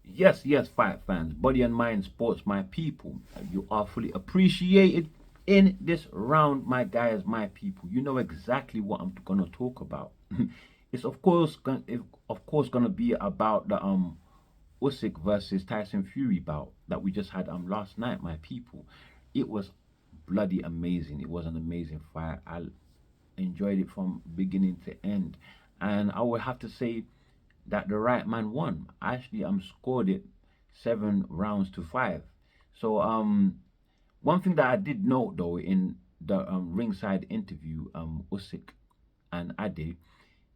Yes, yes, fight fans, body and mind sports, my people. You are fully appreciated in this round, my guys, my people. You know exactly what I'm gonna talk about. It's of course gonna be about the Usyk versus Tyson Fury bout that we just had last night, my people. It was bloody amazing. It was an amazing fight. I enjoyed it from beginning to end, and I would have to say that the right man won. I actually scored it 7 rounds to 5. So one thing that I did note though in the ringside interview, Usyk and Ade,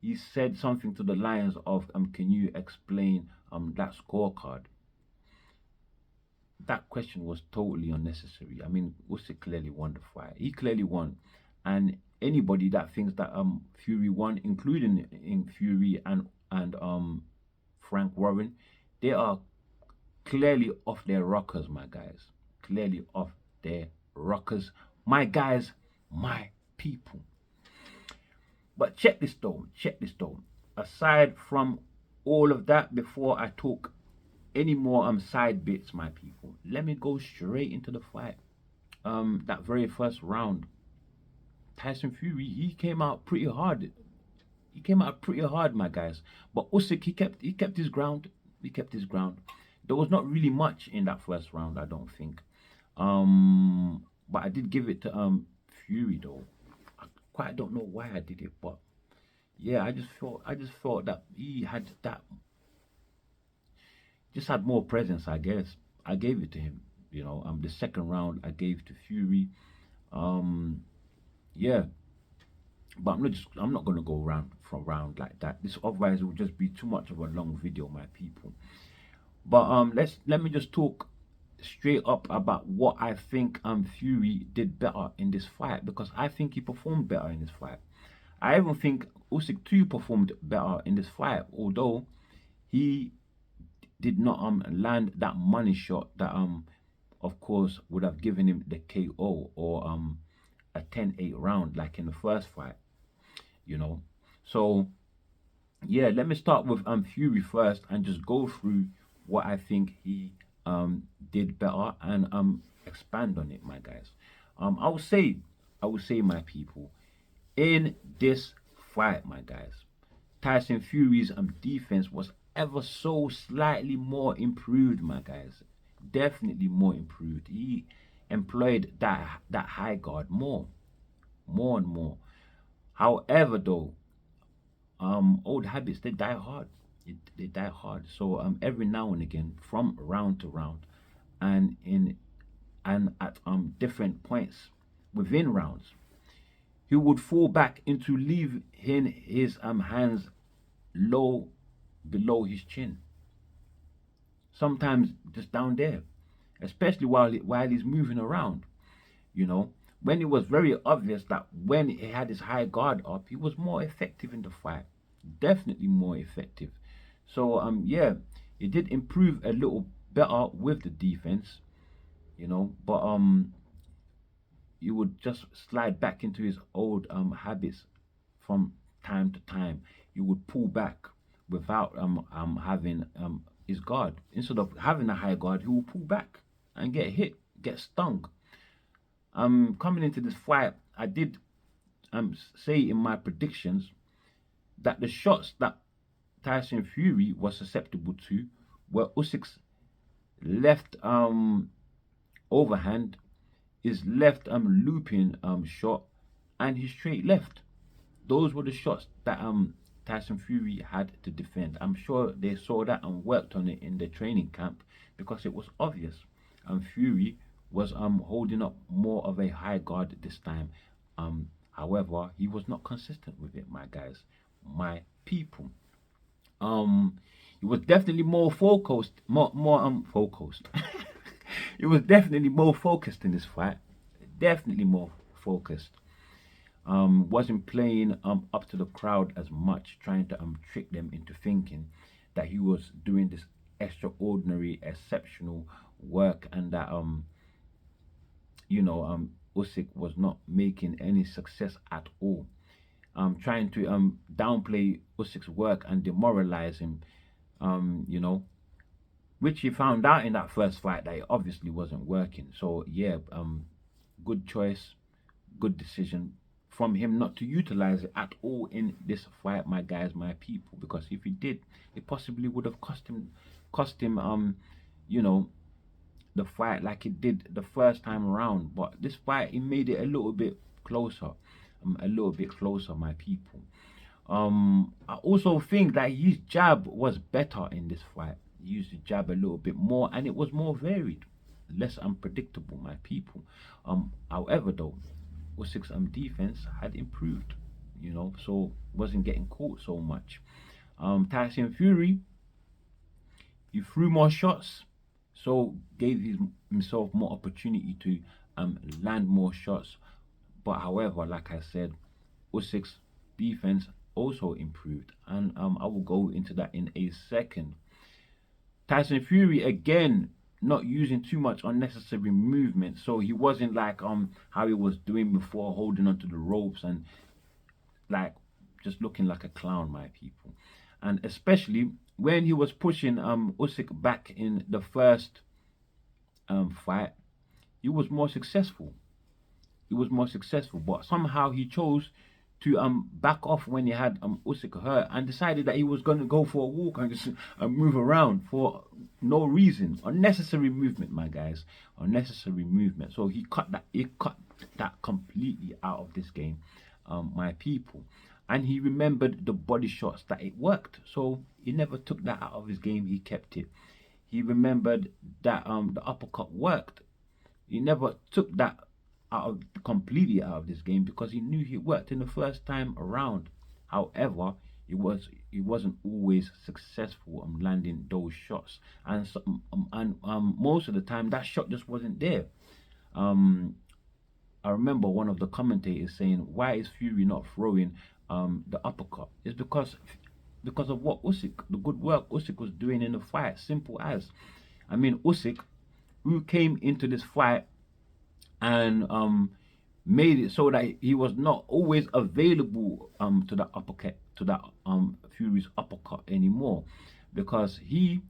he said something to the lines of can you explain that scorecard? That question was totally unnecessary. I mean, Usyk clearly won the fight. He clearly won, and anybody that thinks that Fury won, including in Fury and Frank Warren, they are clearly off their rockers, my guys. Clearly off their rockers, my guys, my people. But check this though. Check this though. Aside from all of that, before I talk any more side bits, my people, let me go straight into the fight. That very first round, Tyson Fury, he came out pretty hard. He came out pretty hard, my guys. But Usyk, he kept his ground. He kept his ground. There was not really much in that first round, I don't think. But I did give it to Fury though. I quite don't know why I did it, but yeah, I just felt that he had that just had more presence, I guess. I gave it to him. The second round I gave to Fury. Um, yeah, but I'm not gonna go round for round like that. This otherwise it would just be too much of a long video, my people. But let me just talk straight up about what I think Fury did better in this fight, because I think he performed better in this fight. I even think Usyk too performed better in this fight, although he did not land that money shot that of course would have given him the KO or a 10-8 round like in the first fight, you know. So yeah, let me start with Fury first and just go through what I think he did better and expand on it, my guys. I would say, my people, in this fight, my guys, Tyson Fury's defense was ever so slightly more improved, my guys. Definitely more improved. He employed that high guard more and more. However, though, old habits they die hard. They die hard. So every now and again, from round to round, and in and at different points within rounds, he would fall back into leaving his hands low below his chin. Sometimes just down there, especially while he's moving around. You know, when it was very obvious that when he had his high guard up, he was more effective in the fight. Definitely more effective. So yeah, it did improve a little better with the defense, but he would just slide back into his old habits from time to time. He would pull back without having his guard. Instead of having a high guard, he will pull back and get hit, get stung. Coming into this fight, I did say in my predictions that the shots that Tyson Fury was susceptible to were Usyk's left overhand, his left looping shot, and his straight left. Those were the shots that Tyson Fury had to defend. I'm sure they saw that and worked on it in the training camp because it was obvious. Fury was holding up more of a high guard this time. However, he was not consistent with it, my guys, my people. Um, he was definitely more focused, more focused. It was definitely more focused in this fight. Definitely more focused. Wasn't playing up to the crowd as much, trying to trick them into thinking that he was doing this extraordinary, exceptional work, and that Usyk was not making any success at all. Trying to downplay Usyk's work and demoralize him. You know, which he found out in that first fight that it obviously wasn't working. So yeah, good choice, good decision from him not to utilize it at all in this fight, my guys, my people. Because if he did, it possibly would have cost him, you know, the fight like it did the first time around. But this fight, he made it a little bit closer, my people. I also think that his jab was better in this fight. He used the jab a little bit more, and it was more varied, less unpredictable, my people. However, though, Usyk's defense had improved, so wasn't getting caught so much. Tyson Fury, he threw more shots, so gave himself more opportunity to land more shots. But however, like I said, Usyk's defense also improved, and I will go into that in a second. Tyson Fury again not using too much unnecessary movement, so he wasn't like how he was doing before, holding onto the ropes and like just looking like a clown, my people. And especially when he was pushing Usyk back in the first fight, he was more successful. But somehow he chose to back off when he had Usyk hurt and decided that he was going to go for a walk and just move around for no reason. Unnecessary movement, my guys. Unnecessary movement. So he cut that completely out of this game, my people. And he remembered the body shots that it worked. So he never took that out of his game. He kept it. He remembered that the uppercut worked. He never took that completely out of this game because he knew he worked in the first time around. However, he wasn't always successful on landing those shots, and most of the time that shot just wasn't there. Um, I remember one of the commentators saying, "Why is Fury not throwing the uppercut?" It's because of what the good work Usyk was doing in the fight. Simple as, I mean, Usyk, who came into this fight and made it so that he was not always available to that uppercut, to that Fury's uppercut anymore, because he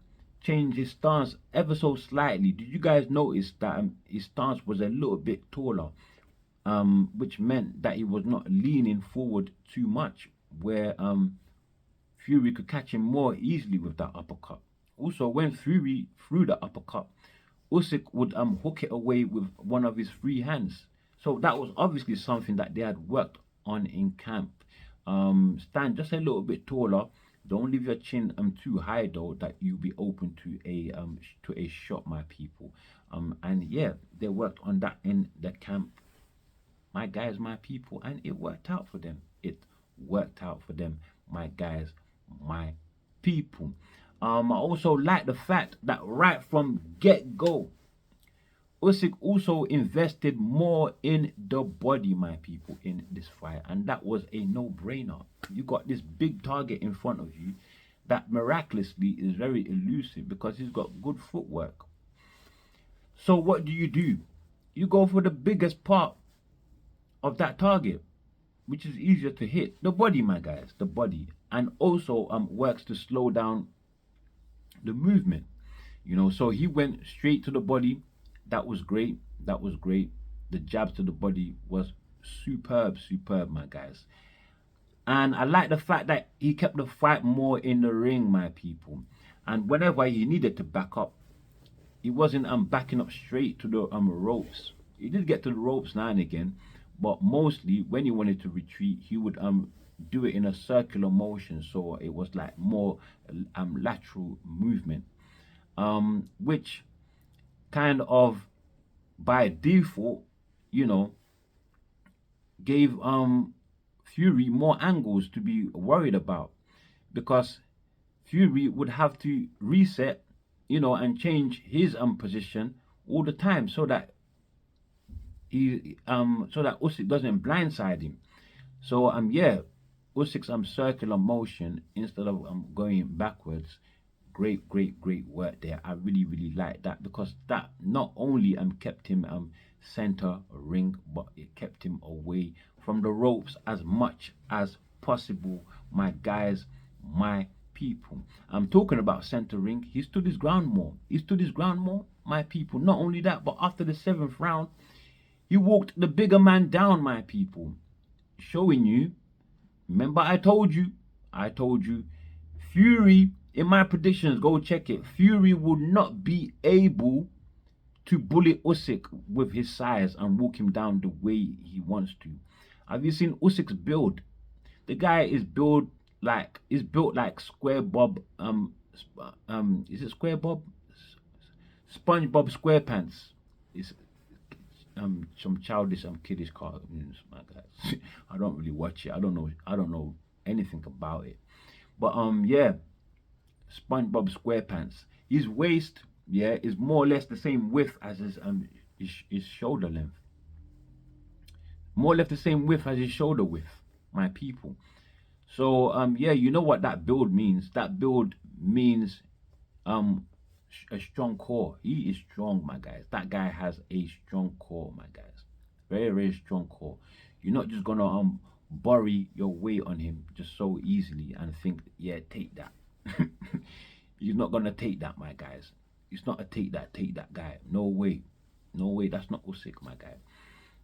changed his stance ever so slightly. Did you guys notice that his stance was a little bit taller, which meant that he was not leaning forward too much, where Fury could catch him more easily with that uppercut. Also, when Fury threw the uppercut, Usyk would hook it away with one of his free hands. So that was obviously something that they had worked on in camp. Stand just a little bit taller. Don't leave your chin too high though, that you'll be open to a shot, my people. And yeah, they worked on that in the camp, my guys, my people, and it worked out for them. It worked out for them, my guys, my people. I also like the fact that right from get go, Usyk also invested more in the body, my people, in this fight, and that was a no-brainer. You got this big target in front of you that miraculously is very elusive because he's got good footwork. So what do? You go for the biggest part of that target, which is easier to hit, the body, my guys, the body, and also works to slow down the movement. So he went straight to the body. That was great. The jabs to the body was superb, my guys. And I like the fact that he kept the fight more in the ring, my people. And whenever he needed to back up, he wasn't backing up straight to the ropes. He did get to the ropes now and again, but mostly when he wanted to retreat, he would do it in a circular motion, so it was like more lateral movement, which kind of by default, you know, gave Fury more angles to be worried about, because Fury would have to reset, and change his position all the time, so that Usyk doesn't blindside him. So yeah, Usyk's circular motion instead of going backwards. Great work there. I really like that, because that not only kept him center ring, but it kept him away from the ropes as much as possible. My guys, my people. I'm talking about centering. He stood his ground more. He stood his ground more, my people. Not only that, but after the seventh round, he walked the bigger man down, my people. Showing you, remember I told you, Fury, in my predictions, go check it. Fury would not be able to bully Usyk with his size and walk him down the way he wants to. Have you seen Usyk's build? The guy is built like Square Bob. Is it Square Bob? SpongeBob SquarePants. It's some childish, kiddish cartoons, my guys. I don't really watch it. I don't know anything about it. But yeah, SpongeBob SquarePants. His waist, yeah, is more or less the same width as his shoulder length. More or less the same width as his shoulder width, my people. So yeah, you know what that build means. That build means um a strong core. He is strong, my guys. That guy has a strong core, my guys. Very, very strong core. You're not just gonna bury your weight on him just so easily and think, yeah, take that. He's not gonna take that, my guys. It's not a take that guy. No way. No way, that's not Usyk, my guy.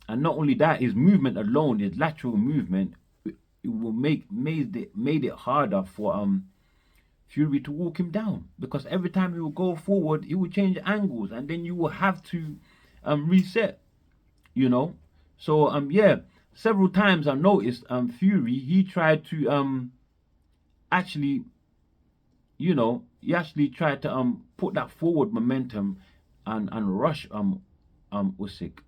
And not only that, his movement alone, his lateral movement, it will made it harder for Fury to walk him down, because every time he will go forward, he will change angles, and then you will have to reset. You know, so yeah, several times I noticed Fury, he tried to actually, he actually tried to put that forward momentum and rush Usyk.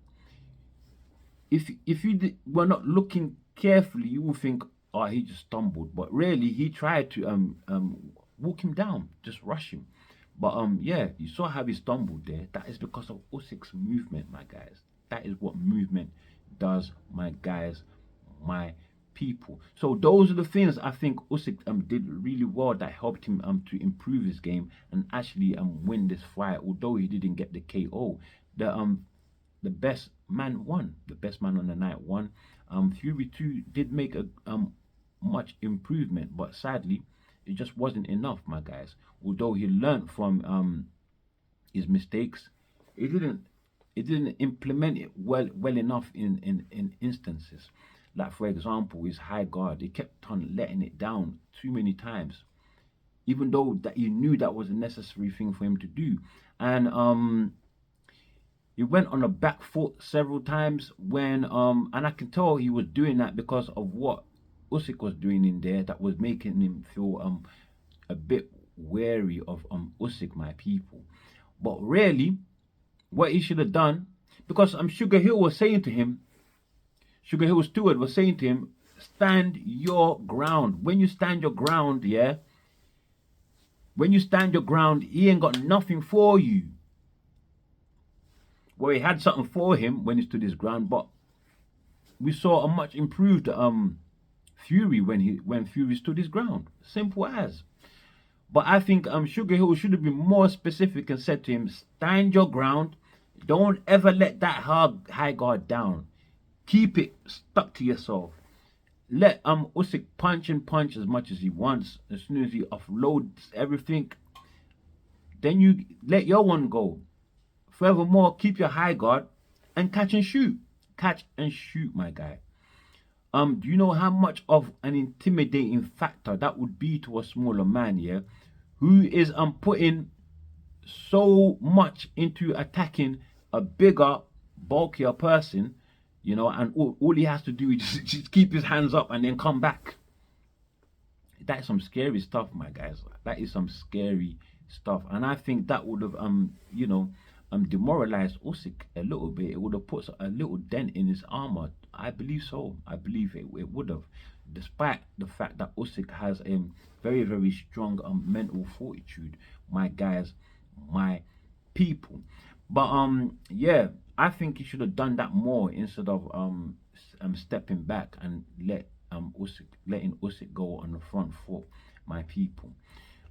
If you were not looking carefully, you will think, oh, he just stumbled, but really he tried to walk him down, just rush him. But yeah, you saw how he stumbled there. That is because of Usyk's movement, my guys. That is what movement does, my guys, my people. So those are the things I think Usyk did really well that helped him to improve his game and actually win this fight. Although he didn't get the KO, the best man won. The best man on the night won. Fury too did make a much improvement, but sadly, it just wasn't enough, my guys. Although he learned from his mistakes, it didn't implement it well enough in instances. Like for example, his high guard, he kept on letting it down too many times, even though that he knew that was a necessary thing for him to do. And he went on a back foot several times when and I can tell he was doing that because of what Usyk was doing in there, that was making him feel a bit wary of Usyk, my people. But really, what he should have done, because Sugar Hill was saying to him, Sugar Hill Stewart was saying to him, stand your ground. When you stand your ground, yeah, when you stand your ground, he ain't got nothing for you. Well, he had something for him when he stood his ground, but we saw a much improved Fury when Fury stood his ground. Simple as. But I think Sugar Hill should have been more specific and said to him, stand your ground. Don't ever let that high guard down. Keep it stuck to yourself. Let Usyk punch and punch as much as he wants. As soon as he offloads everything, then you let your one go. Furthermore, keep your high guard and catch and shoot. Catch and shoot, my guy. Do you know how much of an intimidating factor that would be to a smaller man, yeah, who is putting so much into attacking a bigger, bulkier person, and all he has to do is just keep his hands up and then come back. That is some scary stuff, my guys. That is some scary stuff, and I think that would have demoralized Usyk a little bit. It would have put a little dent in his armor. I believe so. I believe it would have, despite the fact that Usyk has a very, very strong mental fortitude. My guys, my people. But yeah, I think he should have done that more instead of stepping back and letting Usyk go on the front foot. My people.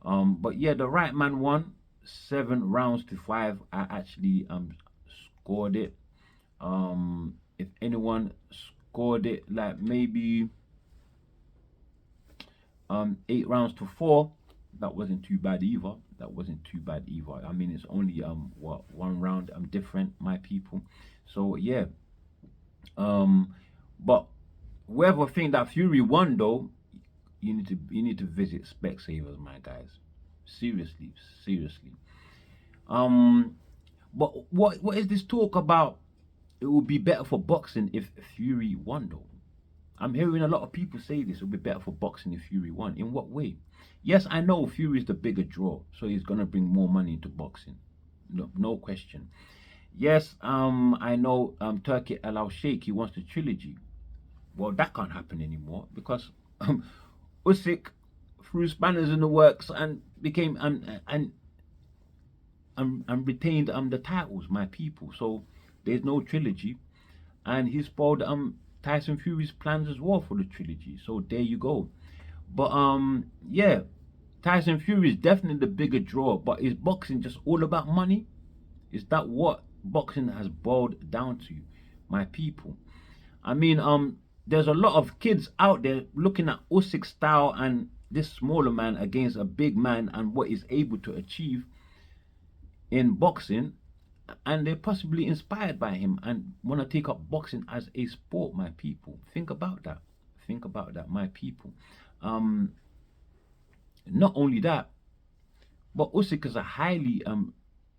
But yeah, the right man won 7 rounds to 5. I actually scored it. If anyone scored it like maybe 8 rounds to 4, That wasn't too bad either. That wasn't too bad either. I mean, it's only what, one round different, my people. So yeah, um, but whoever think that Fury won though, you need to visit Specsavers, my guys. Seriously, seriously. Um, but what is this talk about? It would be better for boxing if Fury won though. I'm hearing a lot of people say this would be better for boxing if Fury won. In what way? Yes, I know Fury is the bigger draw, so he's gonna bring more money into boxing. No, no question. Yes, I know Turkey Al Sheikh, he wants the trilogy. Well, that can't happen anymore because Usyk threw spanners in the works and became and retained the titles, my people. So there's no trilogy, and he spoiled Tyson Fury's plans as well for the trilogy. So there you go. But yeah, Tyson Fury is definitely the bigger draw. But is boxing just all about money? Is that what boxing has boiled down to, my people? I mean, there's a lot of kids out there looking at Usyk's style and this smaller man against a big man and what he's able to achieve in boxing, and they're possibly inspired by him and want to take up boxing as a sport, my people. Think about that. Think about that, my people. Um, Not only that, but Usyk is a highly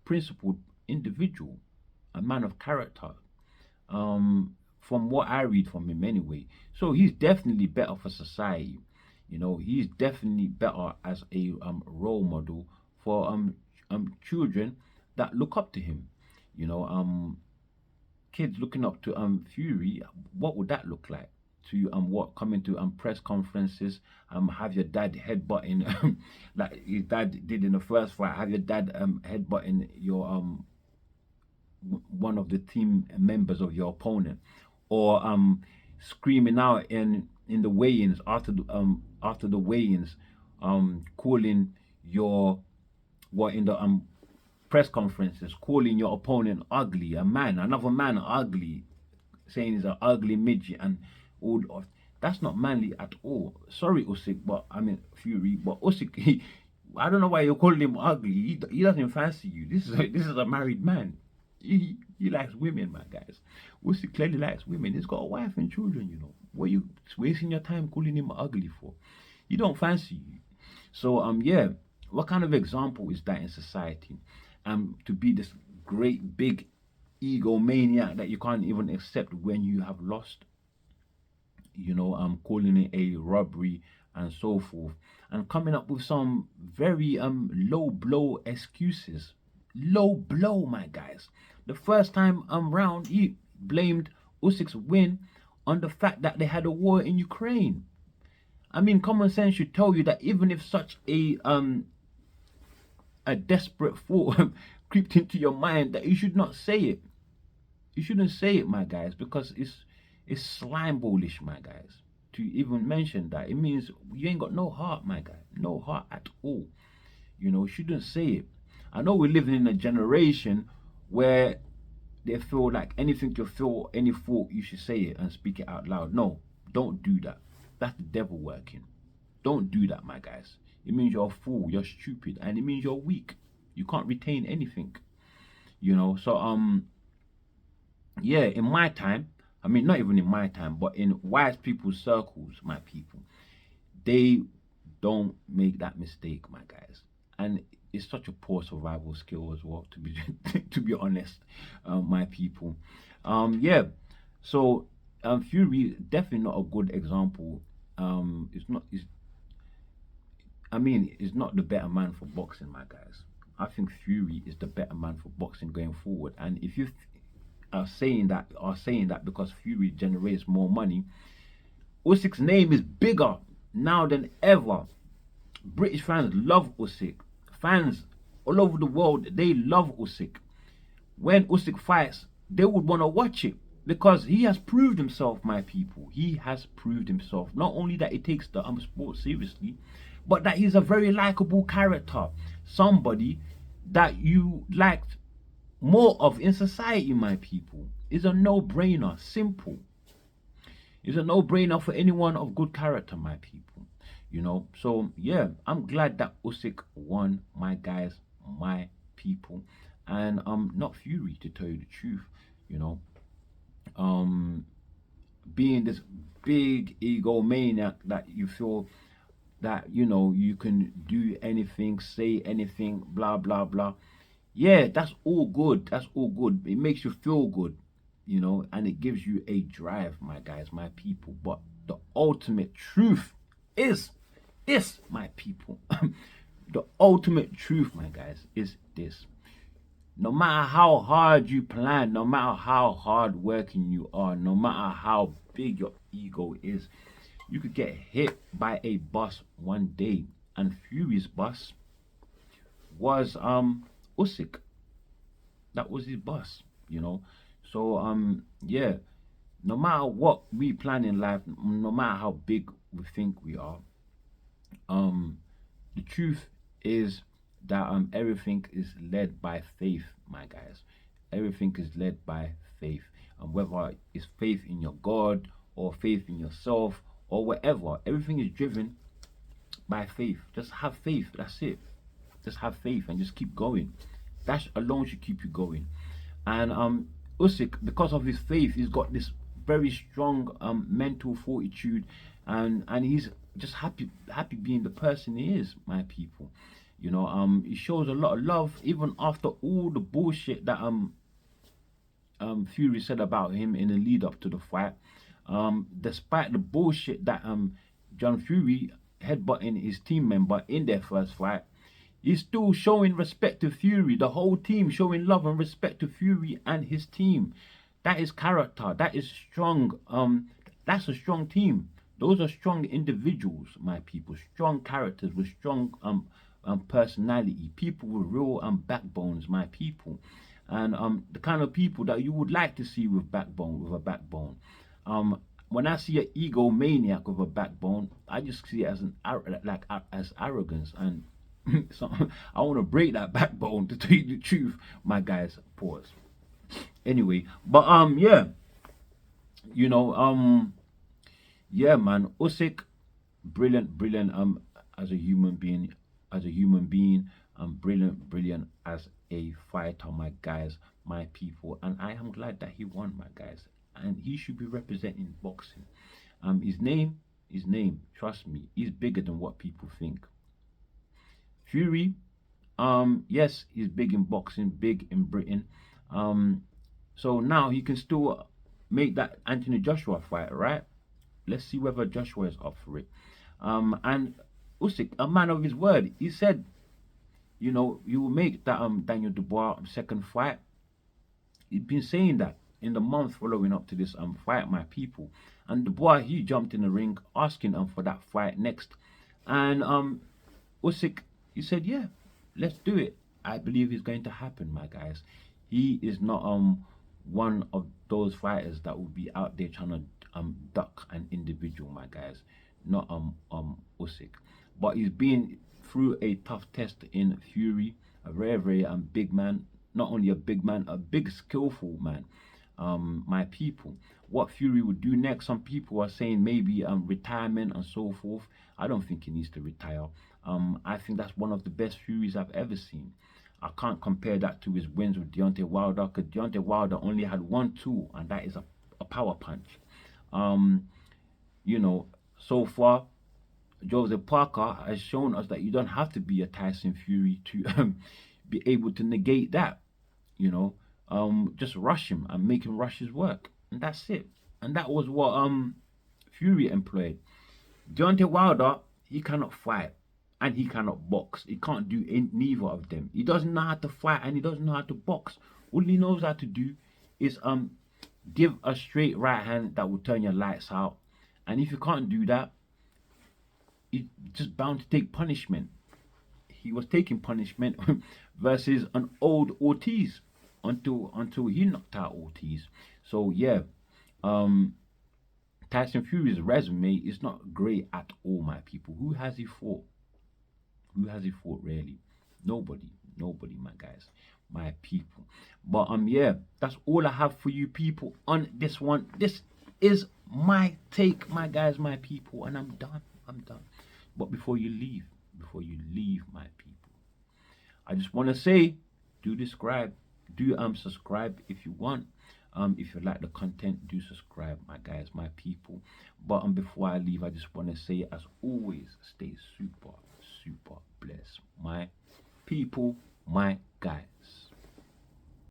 principled individual, a man of character. From what I read from him anyway. So he's definitely better for society. He's definitely better as a role model for children that look up to him. You know, kids looking up to Fury, what would that look like? To what coming to press conferences, have your dad headbutting like his dad did in the first fight, have your dad headbutting your one of the team members of your opponent, or screaming out in the weigh-ins after the weigh-ins, calling your what in the press conferences, calling your opponent ugly, another man ugly, saying he's an ugly midget and all of that's not manly at all. Sorry, Usyk, but I mean Fury, but Usyk, I don't know why you're calling him ugly. He doesn't fancy you. This is a married man. He likes women, my guys. Usyk clearly likes women. He's got a wife and children. What are you wasting your time calling him ugly for? He don't fancy you. So yeah, what kind of example is that in society? To be this great big egomaniac that you can't even accept when you have lost. Calling it a robbery and so forth, and coming up with some very low blow excuses. Low blow, my guys. The first time round, he blamed Usyk's win on the fact that they had a war in Ukraine. I mean, common sense should tell you that even if such a desperate thought creeped into your mind, that you should not say it. You shouldn't say it, my guys, because it's slime bullish, my guys. To even mention that, it means you ain't got no heart, my guy. No heart at all. You shouldn't say it. I know we're living in a generation where they feel like anything you feel, any thought, you should say it and speak it out loud. No, don't do that. That's the devil working. Don't do that, my guys. It means you're a fool, you're stupid, and it means you're weak. You can't retain anything. So yeah, in my time, I mean, not even in my time, but in wise people's circles, my people, they don't make that mistake, my guys. And it's such a poor survival skill as well, to be to be honest, my people. Yeah. So Fury definitely not a good example. It's not. I mean, it's not the better man for boxing, my guys. I think Fury is the better man for boxing going forward. And if you are saying that because Fury generates more money, Usyk's name is bigger now than ever. British fans love Usyk. Fans all over the world, they love Usyk. When Usyk fights, they would want to watch it because he has proved himself, my people. He has proved himself. Not only that he takes the sport seriously, but that he's a very likable character. Somebody that you liked more of in society, my people. Is a no-brainer. Simple. It's a no-brainer for anyone of good character, my people. So yeah, I'm glad that Usyk won, my guys, my people, and not Fury, to tell you the truth. You know, um, being this big egomaniac that you feel that you can do anything, say anything, blah blah blah. Yeah, that's all good. That's all good. It makes you feel good, and it gives you a drive, my guys, my people. But the ultimate truth is, my people, the ultimate truth, my guys, is this. No matter how hard you plan, no matter how hard working you are, no matter how big your ego is, you could get hit by a bus one day. And Fury's bus was Usyk. That was his bus, you know. So yeah, no matter what we plan in life, no matter how big we think we are, um the truth is that everything is led by faith, my guys. Everything is led by faith. And whether it's faith in your God or faith in yourself or whatever, everything is driven by faith. Just have faith. That's it. Just have faith and just keep going. That alone should keep you going. And Usyk, because of his faith, he's got this very strong mental fortitude, and he's just happy being the person he is, my people. He shows a lot of love even after all the bullshit that Fury said about him in the lead up to the fight. Despite the bullshit that John Fury headbutting his team member in their first fight, he's still showing respect to Fury. The whole team showing love and respect to Fury and his team. That is character. That is strong. That's a strong team. Those are strong individuals, my people. Strong characters with strong personality. People with real backbones, my people. And the kind of people that you would like to see with a backbone. When I see an egomaniac with a backbone, I just see it as as arrogance, and so I want to break that backbone, to tell you the truth, my guys. Pause. Anyway, but yeah, you know, yeah, man, Usyk, brilliant, brilliant. As a human being, brilliant, brilliant as a fighter, my guys, my people, and I am glad that he won, my guys, and he should be representing boxing. His name, trust me, is bigger than what people think. Fury, yes, he's big in boxing, big in Britain. Um, so now he can still make that Anthony Joshua fight, right? Let's see whether Joshua is up for it. And Usyk, a man of his word, he said, he will make that Daniel Dubois second fight. He's been saying that in the month following up to this fight, my people. And Dubois, he jumped in the ring asking for that fight next. And Usyk, he said, yeah, let's do it. I believe it's going to happen, my guys. He is not one of those fighters that will be out there trying to duck an individual, my guys. Not Usyk. But he's been through a tough test in Fury, a very, very big man. Not only a big man, a big skillful man. My people, what Fury would do next, some people are saying maybe retirement and so forth. I don't think he needs to retire. I think that's one of the best Furies I've ever seen. I can't compare that to his wins with Deontay Wilder, because Deontay Wilder only had one tool, and that is a power punch. Um, so far, Joseph Parker has shown us that you don't have to be a Tyson Fury to be able to negate that. Just rush him and make him rush his work, and that's it. And that was what Fury employed. Deontay Wilder, he cannot fight and he cannot box. He can't do neither of them. He doesn't know how to fight and he doesn't know how to box. All he knows how to do is give a straight right hand that will turn your lights out. And if you can't do that, you're just bound to take punishment. He was taking punishment versus an old Ortiz until he knocked out Ortiz. So yeah, Tyson Fury's resume is not great at all, my people. Who has he fought? Who has he fought really? Nobody, my guys, my people. But yeah, that's all I have for you people on this one. This is my take, my guys, my people, and I'm done. But before you leave, my people, I just want to say, do describe, do subscribe if you want. If you like the content, do subscribe, my guys, my people. But before I leave, I just want to say, as always, stay super, super blessed, my people, my guys.